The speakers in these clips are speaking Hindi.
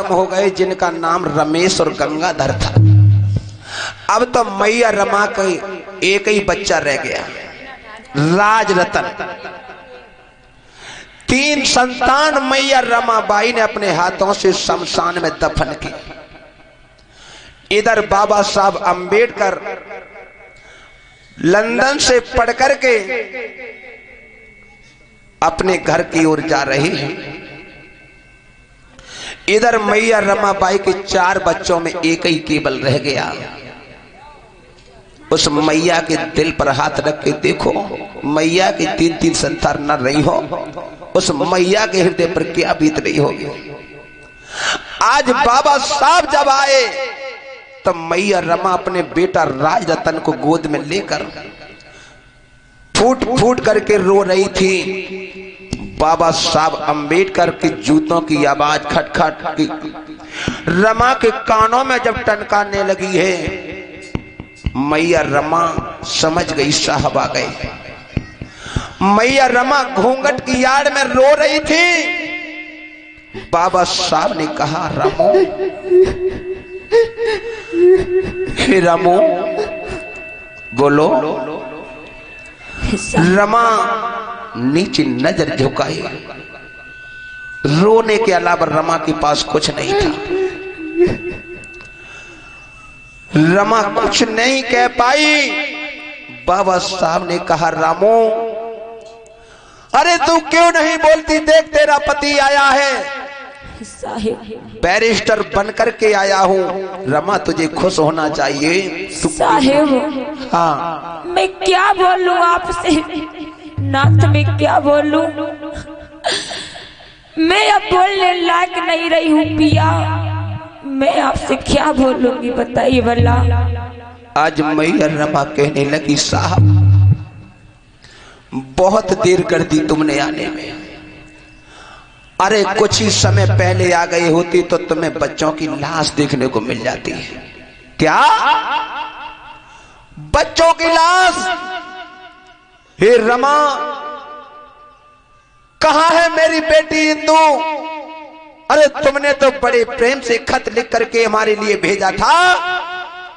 खत्म हो गए जिनका नाम रमेश और गंगाधर था। अब तो मैया रमा का एक ही बच्चा रह गया, राजरतन। 3 संतान मैया रमाबाई ने अपने हाथों से शमशान में दफन की। इधर बाबा साहब अंबेडकर लंदन से पढ़ करके अपने घर की ओर जा रहे हैं। इधर मैया रमाबाई के 4 बच्चों में एक ही केवल रह गया। उस मैया के दिल पर हाथ रख के देखो, मैया की 3 संतान न रही हो, उस मैया के हृदय पर क्या बीत रही होगी। आज बाबा साहब जब आए तब मैया रमा अपने बेटा राजरतन को गोद में लेकर फूट फूट करके रो रही थी। बाबा साहब अंबेडकर के जूतों की आवाज खटखट की रमा के कानों में जब टनकाने लगी है, मैया रमा समझ गई साहब आ गए। मैया रमा घूंघट की आड़ में रो रही थी। बाबा साहब ने कहा, रामो, हे रामो बोलो। रमा नीचे नजर झुकाई, रोने के अलावा रमा के पास कुछ नहीं था। रमा कुछ नहीं कह पाई। बाबा साहब ने कहा, रामो अरे तू क्यों नहीं बोलती, देख तेरा पति आया है, बैरिस्टर बनकर के आया हूँ। रमा तुझे खुश होना चाहिए। साहेब, हाँ मैं क्या बोलूं आपसे, नाथ में क्या बोलूं, मैं अब बोलने लायक नहीं रही हूँ पिया, मैं आपसे क्या बोलूंगी बताइए भला। आज मैया रमा कहने लगी, साहब बहुत देर कर दी तुमने आने में। अरे कुछ ही समय पहले आ गई होती तो तुम्हें बच्चों की लाश देखने को मिल जाती है। क्या बच्चों की लाश? हे रमा, कहां है मेरी बेटी इंदु? अरे तुमने तो बड़े प्रेम से खत लिख करके हमारे लिए भेजा था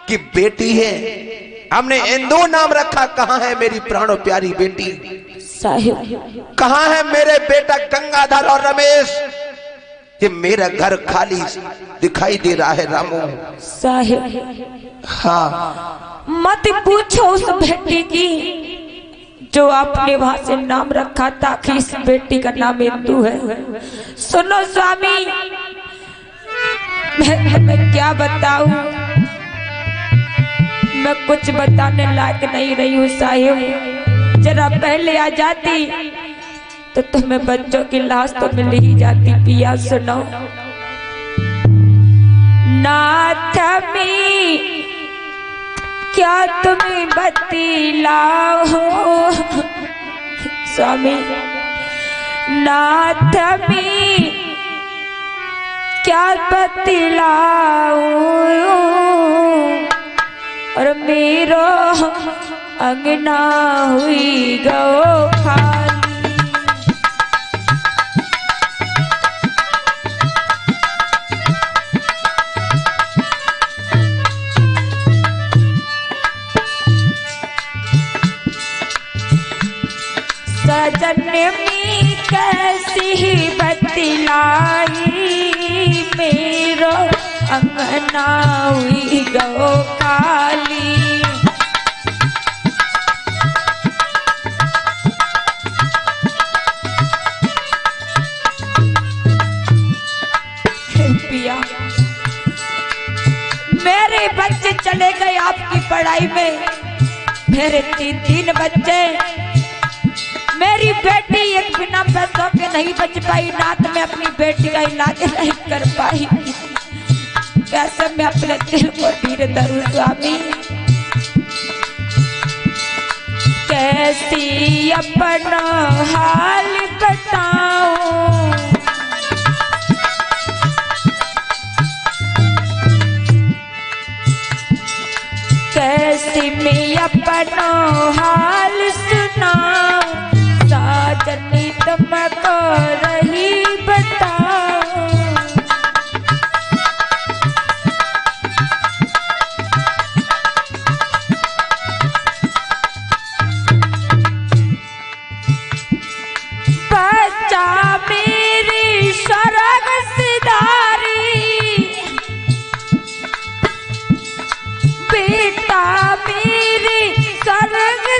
कि बेटी है, हमने इंदु नाम रखा। कहां है मेरी प्राणों प्यारी बेटी? साहिब, कहां है मेरे बेटा गंगाधर और रमेश? ये मेरा घर खाली दिखाई दे रहा है रामू। साहिब, हाँ मत पूछो उस बेटी की जो आपने वहां से नाम रखा था कि इस बेटी का नाम इंदु है। सुनो स्वामी, मैं क्या बताऊं, मैं कुछ बताने लायक नहीं रही हूँ साहिब। जरा पहले आ जाती तो तुम्हें बच्चों की लाश तो मिल ही जाती पिया। सुनो, नाथ में क्या तुम्हें बतलाओ स्वामी, नाथ में क्या बतलाओ, और मेरो अंगना हुई गो खाली। सजन में कैसी बतलाई, मेरो अंगना हुई गो खाली। मेरे बच्चे चले गए आपकी पढ़ाई में, मेरे 3 बच्चे, मेरी बेटी एक बिना पैसों के नहीं बच पाई। नाथ में अपनी बेटी का इलाज नहीं कर पाई। कैसे मैं अपने दिल को धीरे धरूं स्वामी, कैसी अपना हाल बताऊं, कैसी मैं अपना हाल सुनाऊं, साजनी तुमको रही बताऊं।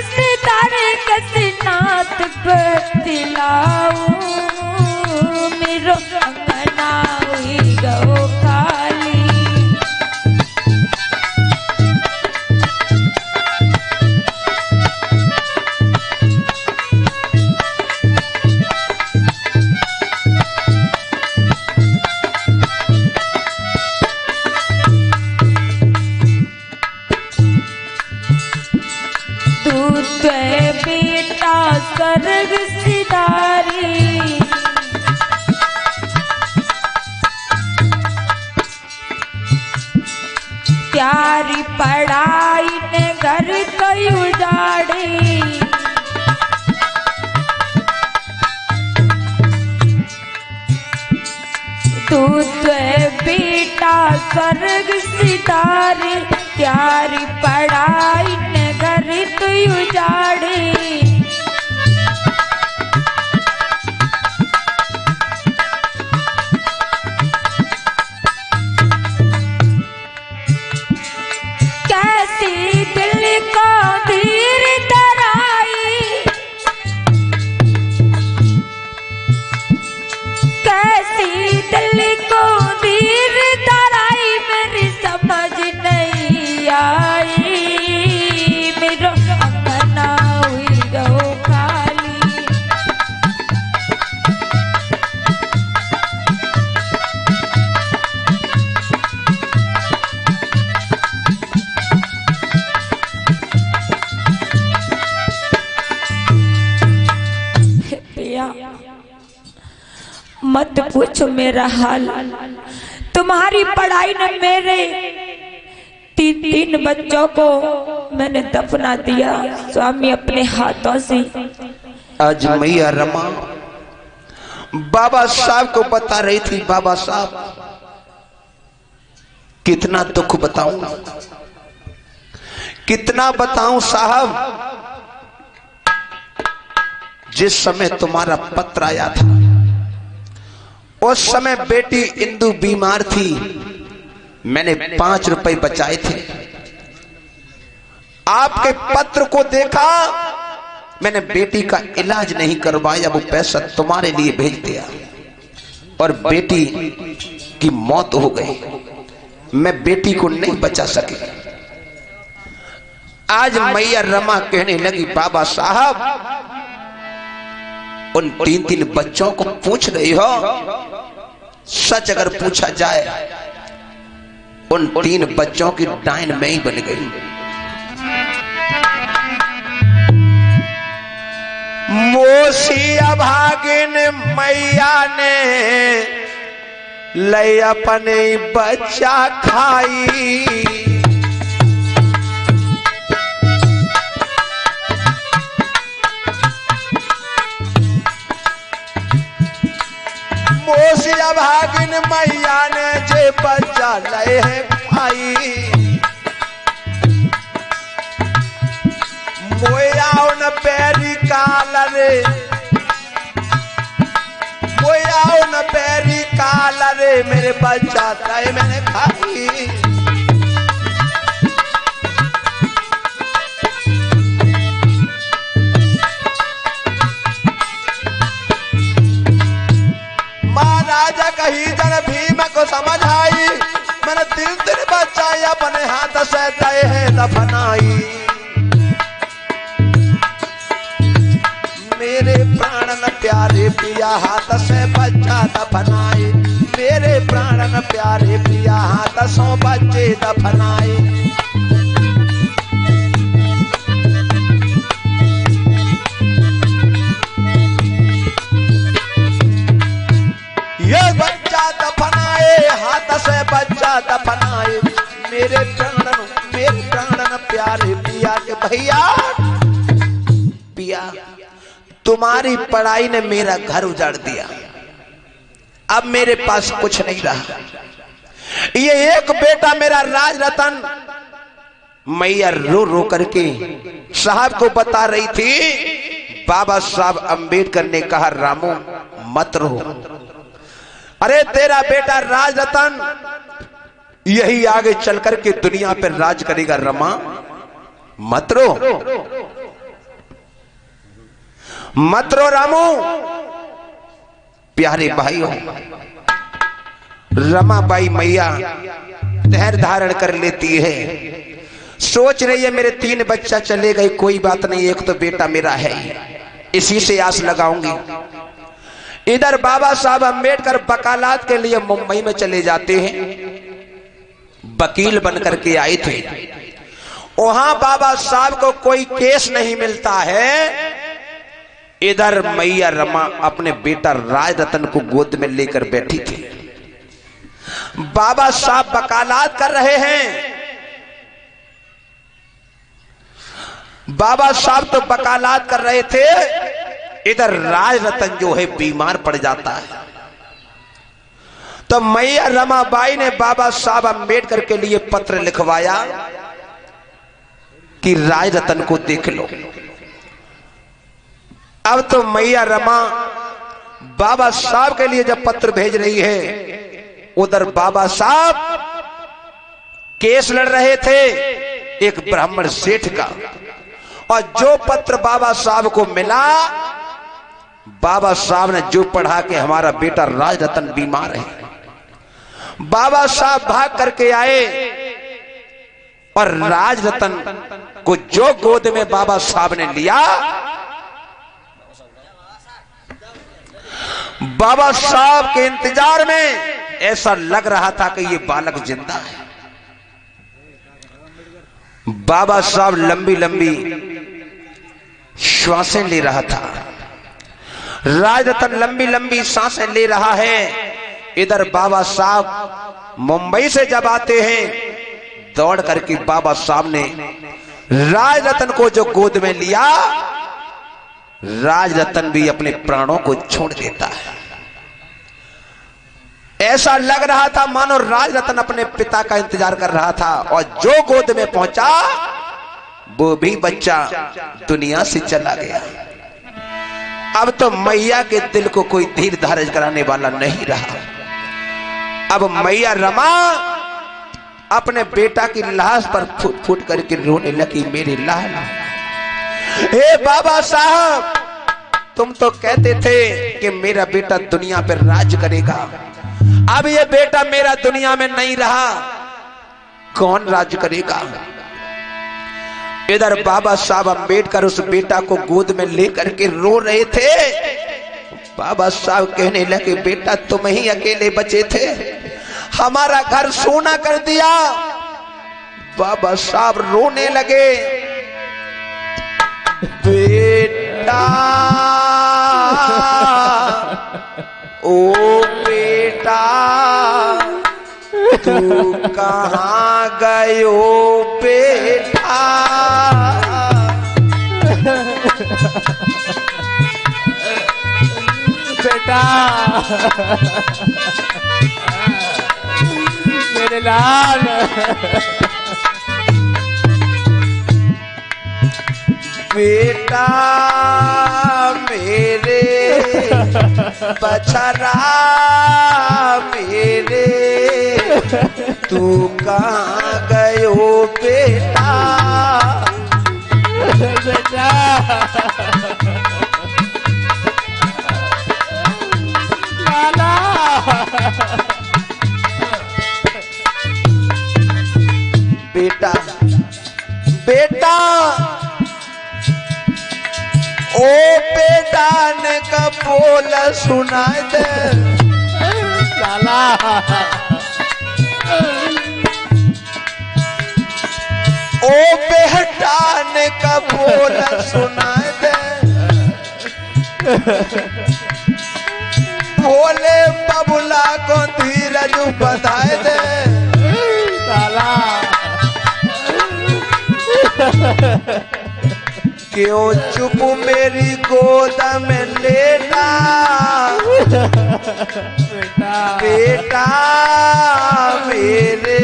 सितारे कसी नाथ बतलाऊ मेरो अंगना हुई गो काली। बेटा स्वर्ग सिधारी प्यारी पढ़ाई ने घर तो उजाड़ी तू बेटा स्वर्ग सिधारी प्यारी पढ़ाई ने घर तो उजाड़ी कैसी दिल को धीर धराई कैसी दिल को धीर धराई मेरी समझ नहीं आई मेरो अंगना हुई गो काली। मत पूछो मेरा हाल तुम्हारी पढ़ाई ने मेरे तीन बच्चों को मैंने दफना दिया स्वामी अपने हाथों से। आज मैया रमा बाबा साहब को बता रही थी, बाबा साहब कितना दुख बताऊं कितना बताऊं साहब। जिस समय तुम्हारा पत्र आया था उस समय बेटी इंदु बीमार थी, मैंने 5 रुपए बचाए थे। आपके पत्र को देखा, मैंने बेटी का इलाज नहीं करवाया, वो पैसा तुम्हारे लिए भेज दिया और बेटी की मौत हो गई। मैं बेटी को नहीं बचा सकी। आज मैया रमा कहने लगी बाबा साहब उन 3 बच्चों को पूछ रही हो, सच अगर पूछा जाए उन 3 बच्चों की डायन में ही बन गई। मोसिया भागिन मैया ने ले अपने बच्चा खाई, मोसिया भागिन मैया ने जे बच्चा ले है खाई। मोया उन पैरी काल रे मोया उन पैरी काल रे मेरे बच्चा तय मैंने खाई। महाराजा कही जन भीम को समझ आई, मैंने 3 बच्चा अपने हाथ से तय है दफनाई। मेरे प्राणन प्यारे पिया हाथ से बच्चा दफनाए, मेरे प्राणन प्यारे पिया हाथ सो बच्चे दफनाए। ये बच्चा दफनाए हाथ से बच्चा दफनाए, मेरे प्राणन प्यारे पिया के भैया पिया तुम्हारी पढ़ाई ने मेरा घर उजाड़ दिया, अब मेरे पास कुछ नहीं रहा। ये एक बेटा मेरा राज रतन, मैया रो रो करके साहब को बता रही थी बाबा साहब अंबेडकर ने कहा रामू मत रो, अरे तेरा बेटा राज रतन यही आगे चल करके दुनिया पर राज करेगा, रमा मत रो। मत रो रामू। प्यारे भाइयों, रमाबाई मैया धैर्य धारण कर लेती है, सोच रही है मेरे 3 बच्चा चले गए, कोई बात नहीं, एक तो बेटा मेरा है, इसी से आस लगाऊंगी। इधर बाबा साहब अम्बेडकर वकालत के लिए मुंबई में चले जाते हैं, वकील बनकर के आए थे। वहां बाबा साहब को कोई केस नहीं मिलता है। इधर मैया रमा अपने बेटा राज रतन को गोद में लेकर बैठी थी। बाबा साहब वकालत कर रहे हैं। बाबा साहब तो वकालत कर रहे थे, इधर राज रतन जो है बीमार पड़ जाता है। तो मैया रमाबाई ने बाबा साहब अम्बेडकर के लिए पत्र लिखवाया कि राज रतन को देख लो। अब तो मैया रमा बाबा साहब के लिए जब पत्र भेज रही है, उधर बाबा साहब केस लड़ रहे थे एक ब्राह्मण सेठ का, और जो पत्र बाबा साहब को मिला, बाबा साहब ने जो पढ़ा कि हमारा बेटा राज रतन बीमार है। बाबा साहब भाग करके आए और राज रतन को जो गोद में बाबा साहब ने लिया, बाबा साहब के इंतजार में ऐसा लग रहा था कि ये बालक जिंदा है। बाबा साहब लंबी लंबी श्वासें ले रहा था, राज रतन लंबी लंबी सांसें ले रहा है। इधर बाबा साहब मुंबई से जब आते हैं, दौड़ करके बाबा साहब ने राज रतन को जो गोद में लिया, राज रतन भी अपने प्राणों को छोड़ देता है। ऐसा लग रहा था मानो राज रतन अपने पिता का इंतजार कर रहा था, और जो गोद में पहुंचा वो भी बच्चा दुनिया से चला गया। अब तो मैया के दिल को कोई धीर धारण कराने वाला नहीं रहा। अब मैया रमा अपने बेटा की लाश पर फूट फूट करके रोने लगी, मेरे लाल। हे बाबा साहब, तुम तो कहते थे कि मेरा बेटा दुनिया पर राज करेगा, अब ये बेटा मेरा दुनिया में नहीं रहा, कौन राज करेगा? इधर बाबा साहब अम्बेडकर उस बेटा को गोद में लेकर के रो रहे थे। बाबा साहब कहने लगे, बेटा तुम ही अकेले बचे थे, हमारा घर सोना कर दिया। बाबा साहब रोने लगे, बेटा ओ बेटा तू कहाँ गयो बेटा? बेटा मेरे लाल, बेटा मेरे बछड़ा मेरे, तू कहाँ गयो बेटा? बेटा लाला, बेटा बेटा ओ बेटा ने का बोल सुना दे लाला, ओ बेटा ने का बोल सुना दे, भोले बबुला को धीरज बधाए दे। लाला क्यों चुप मेरी गोद में लेटा? बेटा बेटा मेरे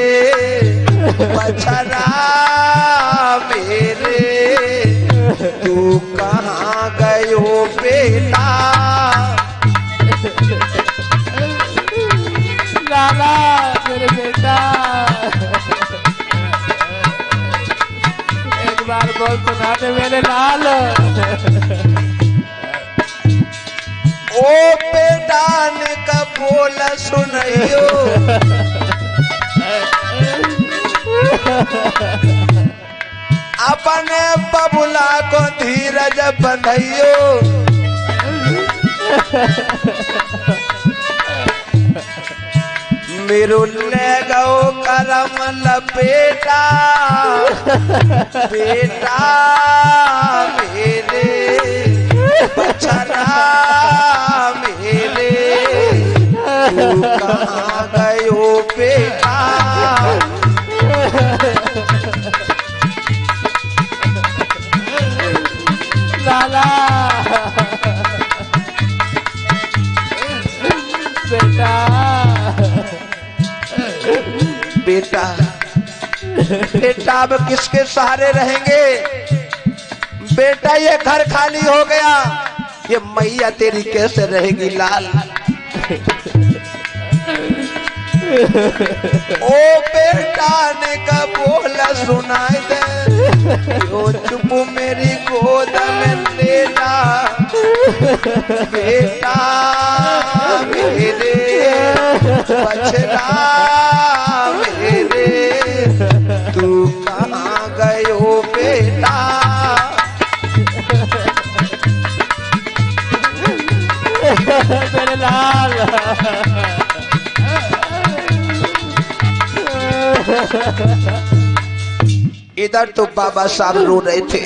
बछड़ा मेरे, तू कहाँ गयो बेटा? लाला मेरे बेटा, एक बार बोल सुना दे मेरे लाल। बेटा ने का बोल सुनियो, अपने बबुला को धीरज बंधियो। मेरो ले गो करम लपेटा, बेटा मेरे बछड़ा मेरे, तू कहाँ गयो बेटा। लाला बेटा बेटा बेटा अब किसके सहारे रहेंगे बेटा, ये घर खाली हो गया, ये मैया तेरी कैसे रहेगी लाल। ओ बेटा ने का बोला सुनाई दे, यो चुप मेरी गोद में लेना, बेटा मेरे बछड़ा मेरे, तू कहाँ गयो बेटा। मेरे लाल इधर तो बाबा साहब रो रहे थे।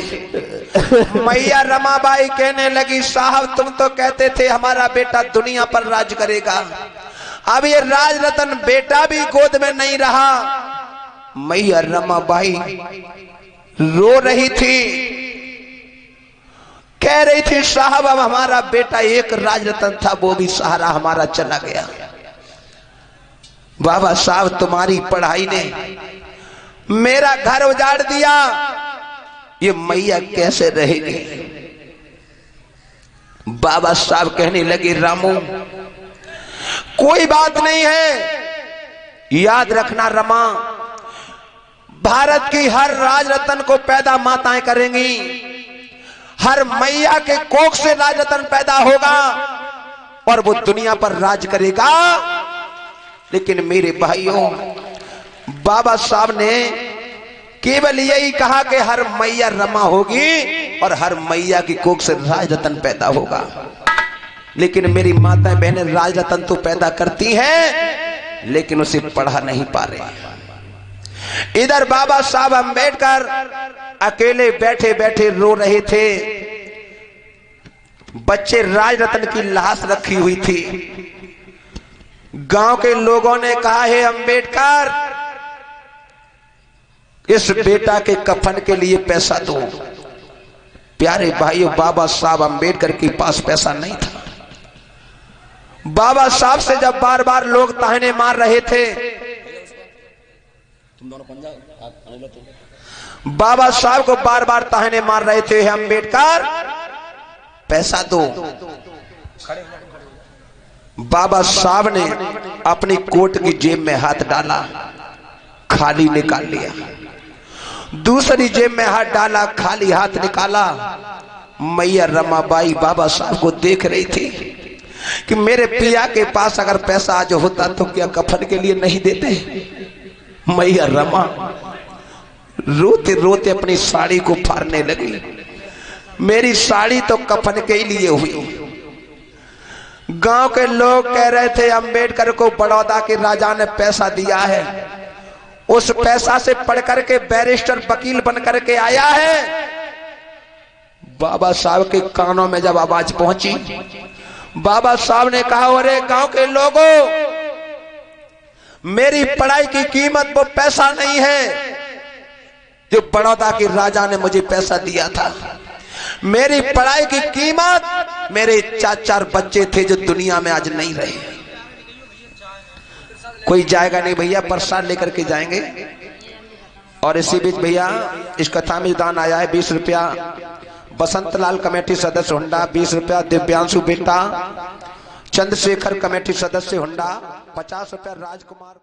मैया रमाबाई कहने लगी साहब तुम तो कहते थे हमारा बेटा दुनिया पर राज करेगा, अब ये राज रतन बेटा भी गोद में नहीं रहा। मैया रमाबाई रो रही थी, कह रही थी साहब अब हमारा बेटा एक राज रतन था वो भी सहारा हमारा चला गया। बाबा साहब तुम्हारी पढ़ाई ने मेरा घर उजाड़ दिया, ये मैया कैसे रहेगी। बाबा साहब कहने लगे रामू कोई बात नहीं है, याद रखना रमा, भारत की हर राज रतन को पैदा माताएं करेंगी, हर मैया के कोख से राज रतन पैदा होगा और वो दुनिया पर राज करेगा। लेकिन मेरे भाइयों बाबा साहब ने केवल यही कहा कि हर मैया रमा होगी और हर मैया की कोख से राज रतन पैदा होगा, लेकिन मेरी माताएं बहनें राज रतन तो पैदा करती हैं लेकिन उसे पढ़ा नहीं पा रहे। इधर बाबा साहब अम्बेडकर अकेले बैठे बैठे रो रहे थे, बच्चे राज रतन की लाश रखी हुई थी। गांव के लोगों ने कहा है अम्बेडकर इस बेटा के कफन के लिए पैसा दो। प्यारे भाइयों बाबा साहब अम्बेडकर के पास पैसा नहीं था। बाबा साहब से जब बार बार लोग ताहने मार रहे थे, बाबा साहब को बार बार ताहने मार रहे थे अम्बेडकर पैसा दो। बाबा साहब ने अपनी कोट की जेब में हाथ डाला, खाली निकाल लिया, दूसरी जेब में हाथ डाला, खाली हाथ निकाला। मैया रमाबाई बाबा साहब को देख रही थी कि मेरे पिया के पास अगर पैसा आज होता तो क्या कफन के लिए नहीं देते। मैया रमा रोते रोते अपनी साड़ी को फाड़ने लगी, मेरी साड़ी तो कफन के ही लिए हुई। गांव के लोग कह रहे थे अंबेडकर को बड़ौदा के राजा ने पैसा दिया है, उस पैसा से पढ़ करके बैरिस्टर वकील बन करके आया है। बाबा साहब के कानों में जब आवाज पहुंची, बाबा साहब ने कहा अरे गांव के लोगों, मेरी पढ़ाई की कीमत वो पैसा नहीं है जो बड़ौदा के राजा ने मुझे पैसा दिया था। मेरी पढ़ाई की कीमत मेरे 4 बच्चे थे जो दुनिया में आज नहीं रहे। कोई जाएगा नहीं भैया, प्रसाद लेकर के जाएंगे। और इसी बीच भैया इस कथा में दान आया है 20 रुपया, बसंतलाल कमेटी सदस्य हुंडा 20 रुपया, दिव्यांशु बेटा, चंद्रशेखर कमेटी सदस्य हुंडा 50 रुपया, राजकुमार